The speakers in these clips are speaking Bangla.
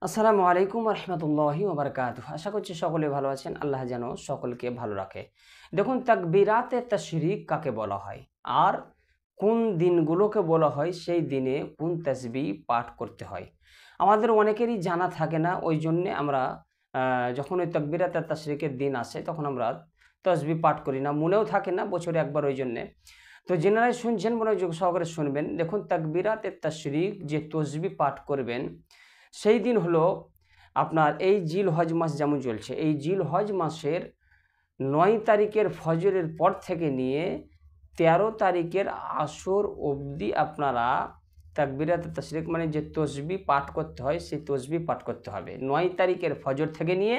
আসসালামু আলাইকুম রহমতুল্লাহি ওবরকাতুহ। আশা করছি সকলে ভালো আছেন। আল্লাহ যেন সকলকে ভালো রাখে। দেখুন, তাকবীরাতে তাশরিক কাকে বলা হয় আর কোন দিনগুলোকে বলা হয়, সেই দিনে কোন তাসবিহ পাঠ করতে হয় আমাদের অনেকেরই জানা থাকে না। ওই জন্যে আমরা যখন ওই তাকবীরাতে তাশরিকের দিন আসে তখন আমরা তাসবিহ পাঠ করি না, মনেও থাকে না, বছরে একবার। ওই জন্যে তো জেনারেল শুনছেন, মনোযোগ সহকারে শুনবেন। দেখুন, তাকবীরাতে তাশরিক যে তসবিহ পাঠ করবেন সেই দিন হলো আপনার এই জিলহজ মাস যেমন চলছে, এই জিলহজ মাসের ৯ তারিখের ফজরের পর থেকে নিয়ে ১৩ তারিখের আসর অবধি আপনারা তাকবীরাতে তাশরিক মানে যে তসবিহ পাঠ করতে হয় সেই তসবিহ পাঠ করতে হবে। ৯ তারিখের ফজর থেকে নিয়ে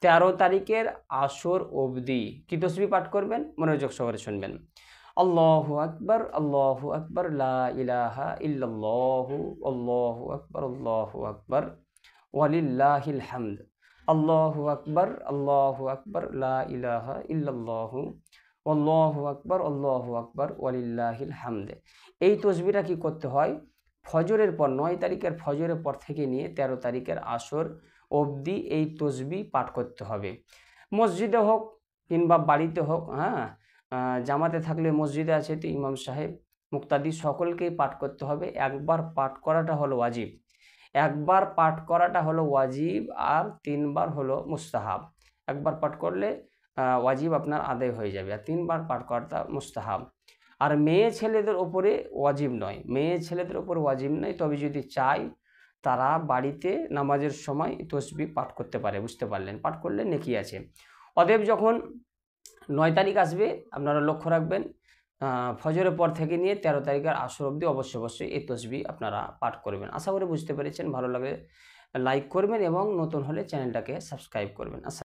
১৩ তারিখের আসর অবধি কি তসবিহ পাঠ করবেন? মনোযোগ সহকারে শুনবেন। আল্লাহু আকবার, আল্লাহু আকবার, লা ইলাহা ইল্লাল্লাহু, আল্লাহু আকবার, আল্লাহু আকবার, ওয়ালিল্লাহিল হামদ। আল্লাহু আকবার, আল্লাহু আকবার, লা ইলাহা ইল্লাল্লাহু, আল্লাহু আকবার, আল্লাহু আকবার, ওয়ালিল্লাহিল হামদ। এই তসবিহটা কি করতে হয়? ফজরের পর ৯ তারিখের ফজরের পর থেকে নিয়ে ১৩ তারিখের আসর অবধি এই তসবিহ পাঠ করতে হবে। মসজিদে হোক কিংবা বাড়িতে হোক, হ্যাঁ, জামাতে থাকলে মসজিদে আছে তো ইমাম সাহেব, মুক্তাদি সকলকেই পাঠ করতে হবে। একবার পাঠ করাটা হলো ওয়াজিব, একবার পাঠ করাটা হলো ওয়াজিব, আর ৩ বার হলো মুস্তাহাব। একবার পাঠ করলে ওয়াজিব আপনার আদায় হয়ে যাবে, আর ৩ বার পাঠ করাটা মুস্তাহাব। আর মেয়ে ছেলেদের ওপরে ওয়াজিব নয়, মেয়ে ছেলেদের ওপর ওয়াজিব নয়, তবে যদি চায় তারা বাড়িতে নামাজের সময় তসবিহ পাঠ করতে পারে। বুঝতে পারলেন? পাঠ করলে নেকি আছে। অতএব যখন ৯ তারিখ আসবে আপনারা লক্ষ্য রাখবেন, ফজরের পর থেকে নিয়ে ১৩ তারিখের আসর অবধি অবশ্যই এই তসবিহ আপনারা পাঠ করবেন। আশা করি বুঝতে পেরেছেন। ভালো লাগলে লাইক করবেন এবং নতুন হলে চ্যানেলটাকে সাবস্ক্রাইব করবেন।